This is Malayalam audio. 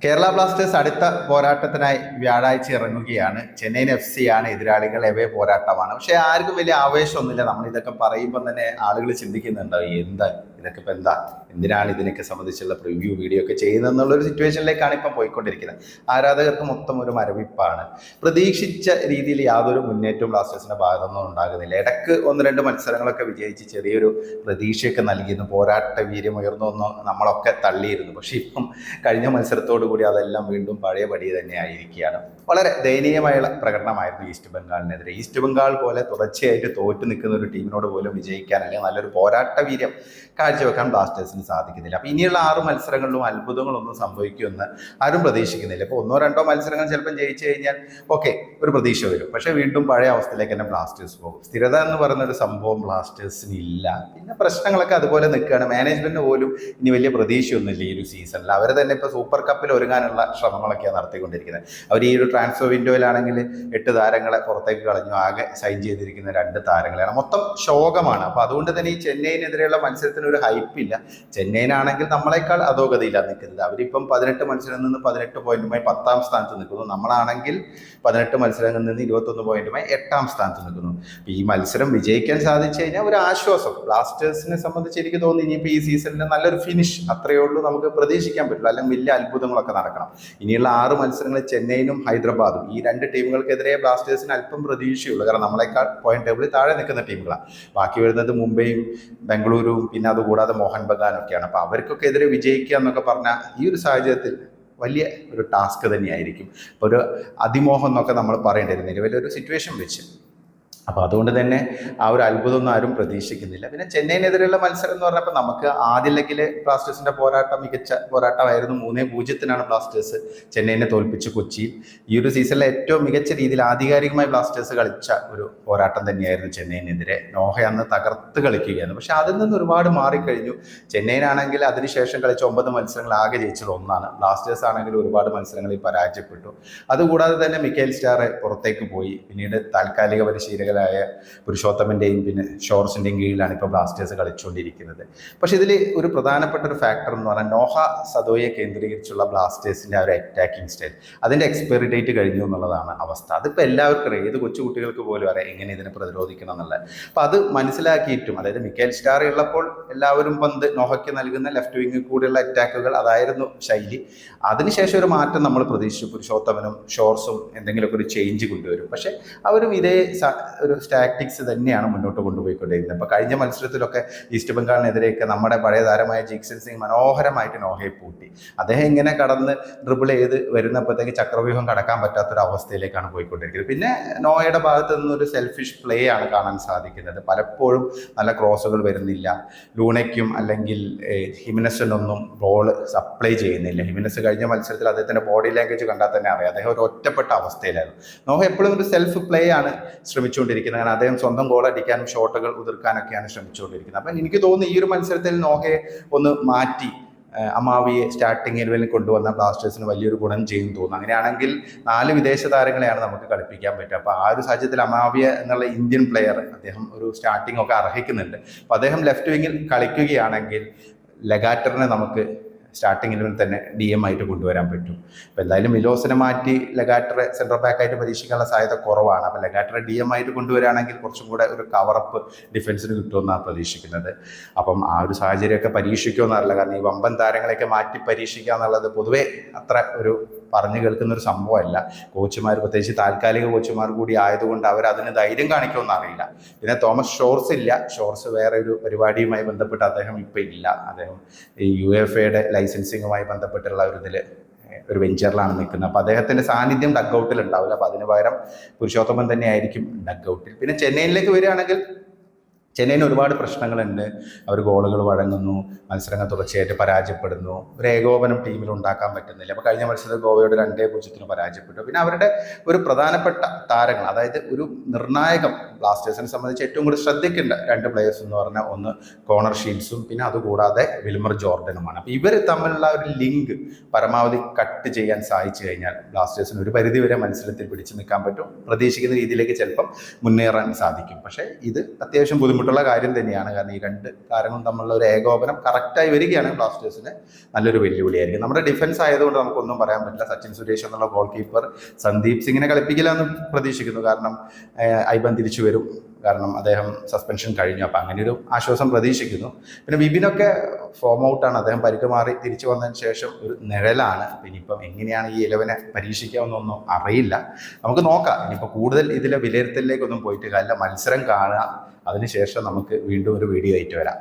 കേരള ബ്ലാസ്റ്റേഴ്സ് അടുത്ത പോരാട്ടത്തിനായി വ്യാഴാഴ്ച ഇറങ്ങുകയാണ്. ചെന്നൈയിൻ FC ആണ് എതിരാളികൾ. എവേ പോരാട്ടമാണ്. പക്ഷേ ആർക്കും വലിയ ആവേശമൊന്നുമില്ല. നമ്മൾ ഇതൊക്കെ പറയുമ്പോൾ തന്നെ ആളുകൾ ചിന്തിക്കുന്നുണ്ടാവും, എന്താ ഇതൊക്കെ ഇപ്പം എന്താ, എന്തിനാണ് ഇതിനൊക്കെ സംബന്ധിച്ചുള്ള പ്രിവ്യൂ വീഡിയോ ഒക്കെ ചെയ്യുന്നതെന്നുള്ളൊരു സിറ്റുവേഷനിലേക്കാണ് ഇപ്പം പോയിക്കൊണ്ടിരിക്കുന്നത്. ആരാധകർക്ക് മൊത്തം ഒരു മരവിപ്പാണ്. പ്രതീക്ഷിച്ച രീതിയിൽ യാതൊരു മുന്നേറ്റവും ബ്ലാസ്റ്റേഴ്സിന്റെ ഭാഗത്തൊന്നും ഉണ്ടാകുന്നില്ല. ഇടയ്ക്ക് ഒന്ന് രണ്ട് മത്സരങ്ങളൊക്കെ വിജയിച്ച് ചെറിയൊരു പ്രതീക്ഷയൊക്കെ നൽകിയിരുന്നു. പോരാട്ട വീര്യം ഉയർന്നൊന്നും നമ്മളൊക്കെ തള്ളിയിരുന്നു. പക്ഷേ ഇപ്പം കഴിഞ്ഞ മത്സരത്തോടു കൂടി അതെല്ലാം വീണ്ടും പഴയപടി തന്നെ ആയിരിക്കുകയാണ്. വളരെ ദയനീയമായുള്ള പ്രകടനമായിരുന്നു ഈസ്റ്റ് ബംഗാളിനെതിരെ. ഈസ്റ്റ് ബംഗാൾ പോലെ തുടർച്ചയായിട്ട് തോറ്റു നിൽക്കുന്ന ഒരു ടീമിനോട് പോലും വിജയിക്കാൻ അല്ലെങ്കിൽ നല്ലൊരു പോരാട്ട വീര്യം കാഴ്ചവെക്കാൻ ബ്ലാസ്റ്റേഴ്സിന് സാധിക്കുന്നില്ല. അപ്പം ഇനിയുള്ള 6 മത്സരങ്ങളിലും അത്ഭുതങ്ങളൊന്നും സംഭവിക്കുമെന്ന് ആരും പ്രതീക്ഷിക്കുന്നില്ല. ഇപ്പോൾ 1-2 മത്സരങ്ങൾ ചിലപ്പോൾ ജയിച്ചു കഴിഞ്ഞാൽ ഓക്കെ, ഒരു പ്രതീക്ഷ വരും. പക്ഷേ വീണ്ടും പഴയ അവസ്ഥയിലേക്ക് തന്നെ ബ്ലാസ്റ്റേഴ്സ് പോകും. സ്ഥിരത എന്ന് പറയുന്ന ഒരു സംഭവം ബ്ലാസ്റ്റേഴ്സിന് ഇല്ല. പിന്നെ പ്രശ്നങ്ങളൊക്കെ അതുപോലെ നിൽക്കുകയാണ്. മാനേജ്മെന്റിന് പോലും ഇനി വലിയ പ്രതീക്ഷയൊന്നുമില്ല ഈ ഒരു സീസണിൽ. അവർ തന്നെ ഇപ്പോൾ സൂപ്പർ കപ്പിൽ ഒരുങ്ങാനുള്ള ശ്രമങ്ങളൊക്കെയാണ് നടത്തിക്കൊണ്ടിരിക്കുന്നത്. അവർ ഈ ഒരു ട്രാൻസ്ഫർ വിൻഡോയിലാണെങ്കിൽ 8 താരങ്ങളെ പുറത്തേക്ക് കളഞ്ഞു. ആകെ സൈൻ ചെയ്തിരിക്കുന്ന 2 താരങ്ങളാണ്. മൊത്തം ശോകമാണ്. അപ്പോൾ അതുകൊണ്ട് തന്നെ ഈ ചെന്നൈയിനെതിരെയുള്ള മത്സരത്തിന് ഒരു ഹൈപ്പില്ല. ചെന്നൈയിനാണെങ്കിൽ നമ്മളെക്കാൾ അധോഗതിയിലാണ് നിൽക്കുന്നത്. അവരിപ്പം 18 മത്സരങ്ങളിൽ നിന്ന് 18 പോയിന്റുമായി 10ാം സ്ഥാനത്ത് നിൽക്കുന്നു. നമ്മളാണെങ്കിൽ 18 മത്സരങ്ങളിൽ നിന്ന് 21 പോയിന്റുമായി 8ാം സ്ഥാനത്ത് നിൽക്കുന്നു. ഈ മത്സരം വിജയിക്കാൻ സാധിച്ചു കഴിഞ്ഞാൽ ഒരു ആശ്വാസം ബ്ലാസ്റ്റേഴ്സിനെ സംബന്ധിച്ച് എനിക്ക് തോന്നുന്നു. ഇനിയിപ്പോൾ ഈ സീസണിൽ നല്ലൊരു ഫിനിഷ് അത്രയേ ഉള്ളൂ നമുക്ക് പ്രതീക്ഷിക്കാൻ പറ്റില്ല. അല്ലെങ്കിൽ വലിയ അത്ഭുതങ്ങളൊക്കെ നടക്കണം. ഇനിയുള്ള 6 മത്സരങ്ങളിൽ ചെന്നൈയിനും ഹൈദരാബാദും, ഈ 2 ടീമുകൾക്കെതിരെ ബ്ലാസ്റ്റേഴ്സിന് അല്പം പ്രതീക്ഷയുള്ളൂ. കാരണം നമ്മളെക്കാൾ പോയിന്റ് ടേബിളിൽ താഴെ നിൽക്കുന്ന ടീമുകളാണ്. ബാക്കി വരുന്നത് മുംബൈയും ബംഗളൂരുവും പിന്നെ അതുകൂടാതെ മോഹൻ ബഗാനൊക്കെയാണ്. അപ്പോൾ അവർക്കൊക്കെ എതിരെ വിജയിക്കുക എന്നൊക്കെ പറഞ്ഞാൽ ഈ ഒരു സാഹചര്യത്തിൽ വലിയ ഒരു ടാസ്ക് തന്നെയായിരിക്കും. അപ്പോൾ ഒരു അതിമോഹം എന്നൊക്കെ നമ്മൾ പറയേണ്ടിയിരുന്നു നിലവിലൊരു സിറ്റുവേഷൻ വെച്ച്. അപ്പോൾ അതുകൊണ്ട് തന്നെ ആ ഒരു അത്ഭുതമൊന്നും ആരും പ്രതീക്ഷിക്കുന്നില്ല. പിന്നെ ചെന്നൈയിനെതിരെയുള്ള മത്സരം എന്ന് പറഞ്ഞപ്പോൾ നമുക്ക് ആദ്യ ലെഗിൽ ബ്ലാസ്റ്റേഴ്സിന്റെ പോരാട്ടം മികച്ച പോരാട്ടമായിരുന്നു. 3-0 ബ്ലാസ്റ്റേഴ്സ് ചെന്നൈയിനെ തോൽപ്പിച്ച് കൊച്ചിയിൽ. ഈ ഒരു സീസണിലെ ഏറ്റവും മികച്ച രീതിയിൽ ആധികാരികമായി ബ്ലാസ്റ്റേഴ്സ് കളിച്ച ഒരു പോരാട്ടം തന്നെയായിരുന്നു ചെന്നൈയിനെതിരെ. നോഹ അന്ന് തകർത്ത് കളിക്കുകയായിരുന്നു. പക്ഷെ അതിൽ നിന്ന് ഒരുപാട് മാറിക്കഴിഞ്ഞു. ചെന്നൈയിനാണെങ്കിൽ അതിനുശേഷം കളിച്ച 9 മത്സരങ്ങൾ ആകെ ജയിച്ചത് 1. ബ്ലാസ്റ്റേഴ്സ് ആണെങ്കിൽ ഒരുപാട് മത്സരങ്ങളിൽ പരാജയപ്പെട്ടു. അതുകൂടാതെ തന്നെ മിക്കേൽ സ്റ്റാറെ പുറത്തേക്ക് പോയി. പിന്നീട് താൽക്കാലിക പരിശീലകൻ പുരുഷോത്തമന്റെയും പിന്നെ ഷോർസിന്റെയും കീഴിലാണ് ഇപ്പോൾ ബ്ലാസ്റ്റേഴ്സ് കളിച്ചുകൊണ്ടിരിക്കുന്നത്. പക്ഷെ ഇതിൽ ഒരു പ്രധാനപ്പെട്ട ഒരു ഫാക്ടർ എന്ന് പറഞ്ഞാൽ നോഹ സദോയെ കേന്ദ്രീകരിച്ചുള്ള ബ്ലാസ്റ്റേഴ്സിന്റെ ആ ഒരു അറ്റാക്കിംഗ് സ്റ്റൈൽ, അതിന്റെ എക്സ്പയറി ഡേറ്റ് കഴിഞ്ഞു എന്നുള്ളതാണ് അവസ്ഥ. അതിപ്പോൾ എല്ലാവർക്കും അറിയാം. ഏത് കൊച്ചു കുട്ടികൾക്ക് പോലും അറിയാം എങ്ങനെ ഇതിനെ പ്രതിരോധിക്കണം എന്നുള്ളത്. അപ്പം അത് മനസ്സിലാക്കിയിട്ടും, അതായത് മിക്കേൽ സ്റ്റാർ ഉള്ളപ്പോൾ എല്ലാവരും പന്ത് നോഹയ്ക്ക് നൽകുന്ന ലെഫ്റ്റ് വിങ്ങിൽ കൂടിയുള്ള അറ്റാക്കുകൾ, അതായിരുന്നു ശൈലി. അതിനുശേഷം ഒരു മാറ്റം നമ്മൾ പ്രതീക്ഷിച്ചു. പുരുഷോത്തമനും ഷോർസും എന്തെങ്കിലുമൊക്കെ ഒരു ചേഞ്ച് കൊണ്ടുവരും. പക്ഷെ അവരും ഇതേ ഒരു സ്റ്റാറ്റിക്സ് തന്നെയാണ് മുന്നോട്ട് കൊണ്ടുപോയിക്കൊണ്ടിരിക്കുന്നത്. അപ്പോൾ കഴിഞ്ഞ മത്സരത്തിലൊക്കെ ഈസ്റ്റ് ബംഗാളിനെതിരെയൊക്കെ നമ്മുടെ പഴയ താരമായ ജിക്സൺ സിംഗ് മനോഹരമായിട്ട് നോഹയെ പൂട്ടി. അദ്ദേഹം ഇങ്ങനെ കടന്ന് ഡ്രിബിൾ ചെയ്ത് വരുന്നപ്പോഴത്തേക്ക് ചക്രവ്യൂഹം കടക്കാൻ പറ്റാത്തൊരു അവസ്ഥയിലേക്കാണ് പോയിക്കൊണ്ടിരിക്കുന്നത്. പിന്നെ നോഹയുടെ ഭാഗത്ത് നിന്നൊരു സെൽഫിഷ് പ്ലേ ആണ് കാണാൻ സാധിക്കുന്നത്. പലപ്പോഴും നല്ല ക്രോസുകൾ വരുന്നില്ല. ലൂണയ്ക്കും അല്ലെങ്കിൽ ഹിമിനസിനൊന്നും ബോൾ സപ്ലൈ ചെയ്യുന്നില്ല. ഹിമിനസ് കഴിഞ്ഞ മത്സരത്തിൽ അദ്ദേഹത്തിൻ്റെ ബോഡി ലാംഗ്വേജ് കണ്ടാൽ തന്നെ അറിയാം, അദ്ദേഹം ഒരു ഒറ്റപ്പെട്ട അവസ്ഥയിലായിരുന്നു. നോഹ എപ്പോഴും ഒരു സെൽഫ് പ്ലേ ആണ് ശ്രമിച്ചുകൊണ്ടിരിക്കുന്നത്. കാരണം അദ്ദേഹം സ്വന്തം ഗോൾ അടിക്കാനും ഷോട്ടുകൾ ഉതിർക്കാനൊക്കെയാണ് ശ്രമിച്ചുകൊണ്ടിരിക്കുന്നത്. അപ്പം എനിക്ക് തോന്നുന്നു ഈ ഒരു മത്സരത്തിൽ നോഹയെ ഒന്ന് മാറ്റി അമാവിയെ സ്റ്റാർട്ടിംഗ് 11 കൊണ്ടുവന്ന ബ്ലാസ്റ്റേഴ്സിന് വലിയൊരു ഗുണം ചെയ്യും തോന്നുന്നു. അങ്ങനെയാണെങ്കിൽ 4 വിദേശ താരങ്ങളെയാണ് നമുക്ക് കളിപ്പിക്കാൻ പറ്റുക. അപ്പോൾ ആ ഒരു സാഹചര്യത്തിൽ അമാവിയ എന്നുള്ള ഇന്ത്യൻ പ്ലെയർ, അദ്ദേഹം ഒരു സ്റ്റാർട്ടിംഗ് ഒക്കെ അർഹിക്കുന്നുണ്ട്. അപ്പോൾ അദ്ദേഹം ലെഫ്റ്റ് വിങ്ങിൽ കളിക്കുകയാണെങ്കിൽ ലഗാറ്ററിനെ നമുക്ക് സ്റ്റാർട്ടിംഗ് 11 തന്നെ DM ആയിട്ട് കൊണ്ടുവരാൻ പറ്റും. അപ്പോൾ എന്തായാലും മിലോസിനെ മാറ്റി ലഗാറ്ററെ സെൻട്രൽ ബാക്കായിട്ട് പരീക്ഷിക്കാനുള്ള സാധ്യത കുറവാണ്. അപ്പോൾ ലഗാറ്ററെ DM ആയിട്ട് കൊണ്ടുവരികയാണെങ്കിൽ കുറച്ചും കൂടെ ഒരു കവറപ്പ് ഡിഫൻസിന് കിട്ടുമെന്നാണ് പ്രതീക്ഷിക്കുന്നത്. അപ്പം ആ ഒരു സാഹചര്യമൊക്കെ പരീക്ഷിക്കുമെന്നറിയില്ല. കാരണം ഈ വമ്പൻ താരങ്ങളെയൊക്കെ മാറ്റി പരീക്ഷിക്കുക എന്നുള്ളത് പൊതുവേ അത്ര ഒരു പറഞ്ഞു കേൾക്കുന്ന ഒരു സംഭവമല്ല. കോച്ചുമാർ, പ്രത്യേകിച്ച് താൽക്കാലിക കോച്ചുമാർ കൂടി ആയതുകൊണ്ട് അവർ അതിന് ധൈര്യം കാണിക്കുമെന്ന് അറിയില്ല. പിന്നെ തോമസ് ഷോർസ് ഇല്ല. ഷോർസ് വേറെ ഒരു പരിപാടിയുമായി ബന്ധപ്പെട്ട് അദ്ദേഹം ഇപ്പം ഇല്ല. അദ്ദേഹം ഈ UEFA ലൈസൻസിങ്ങുമായി ബന്ധപ്പെട്ടുള്ള ഒരു വെഞ്ചറിലാണ് നിൽക്കുന്നത്. അപ്പോൾ അദ്ദേഹത്തിൻ്റെ സാന്നിധ്യം ഡഗ്ഔട്ടിൽ ഉണ്ടാവില്ല. അപ്പോൾ അതിന് പകരം പുരുഷോത്തമൻ തന്നെയായിരിക്കും ഡഗ്ഔട്ടിൽ. പിന്നെ ചെന്നൈയിലേക്ക് വരികയാണെങ്കിൽ ചെന്നൈയിന് ഒരുപാട് പ്രശ്നങ്ങളുണ്ട്. അവർ ഗോളുകൾ വഴങ്ങുന്നു, മത്സരങ്ങൾ തുടർച്ചയായിട്ട് പരാജയപ്പെടുന്നു, ഒരു ഏകോപനം ടീമിൽ ഉണ്ടാക്കാൻ പറ്റുന്നില്ല. അപ്പോൾ കഴിഞ്ഞ മത്സരത്തിൽ ഗോവയോട് 2-0 പരാജയപ്പെട്ടു. പിന്നെ അവരുടെ ഒരു പ്രധാനപ്പെട്ട താരങ്ങൾ, അതായത് ഒരു നിർണായകം, ബ്ലാസ്റ്റേഴ്സിനെ സംബന്ധിച്ച് ഏറ്റവും കൂടുതൽ ശ്രദ്ധിക്കേണ്ട 2 പ്ലേയേഴ്സ് എന്ന് പറഞ്ഞാൽ ഒന്ന് കോണർ ഷീൽസും പിന്നെ അതുകൂടാതെ വിൽമർ ജോർഡനുമാണ്. അപ്പോൾ ഇവർ തമ്മിലുള്ള ഒരു ലിങ്ക് പരമാവധി കട്ട് ചെയ്യാൻ സാധിച്ചു കഴിഞ്ഞാൽ ബ്ലാസ്റ്റേഴ്സിന് ഒരു പരിധിവരെ മത്സരത്തിൽ പിടിച്ചു നിൽക്കാൻ പറ്റും. പ്രതീക്ഷിക്കുന്ന രീതിയിലേക്ക് ചിലപ്പം മുന്നേറാൻ സാധിക്കും. പക്ഷേ ഇത് അത്യാവശ്യം ബുദ്ധിമുട്ട് ബുദ്ധിമുട്ടുള്ള കാര്യം തന്നെയാണ്. കാരണം ഈ രണ്ട് താരങ്ങളും തമ്മിലുള്ള ഒരു ഏകോപനം കറക്റ്റായി വരികയാണ് ബ്ലാസ്റ്റേഴ്സിന് നല്ലൊരു വെല്ലുവിളിയായിരിക്കും. നമ്മുടെ ഡിഫൻസ് ആയതുകൊണ്ട് നമുക്കൊന്നും പറയാൻ പറ്റില്ല. സച്ചിൻ സുരേഷ് എന്നുള്ള ഗോൾ കീപ്പർ സന്ദീപ് സിംഗിനെ കളിപ്പിക്കില്ല എന്ന് പ്രതീക്ഷിക്കുന്നു. കാരണം ഐബൻ തിരിച്ചു വരും, കാരണം അദ്ദേഹം സസ്പെൻഷൻ കഴിഞ്ഞു. അപ്പം അങ്ങനെ ഒരു ആശ്വാസം പ്രതീക്ഷിക്കുന്നു. പിന്നെ വിപിനൊക്കെ ഫോം ഔട്ടാണ്, അദ്ദേഹം പരിക്ക് മാറി തിരിച്ചു വന്നതിന് ശേഷം ഒരു നിഴലാണ്. ഇനിയിപ്പം എങ്ങനെയാണ് ഈ 11 പരീക്ഷിക്കാമെന്നൊന്നും അറിയില്ല. നമുക്ക് നോക്കാം. ഇനിയിപ്പോൾ കൂടുതൽ ഇതിലെ വിലയിരുത്തലിലേക്കൊന്നും പോയിട്ട് കാര്യമില്ല. മത്സരം കാണുക, അതിനുശേഷം നമുക്ക് വീണ്ടും ഒരു വീഡിയോ ആയിട്ട് വരാം.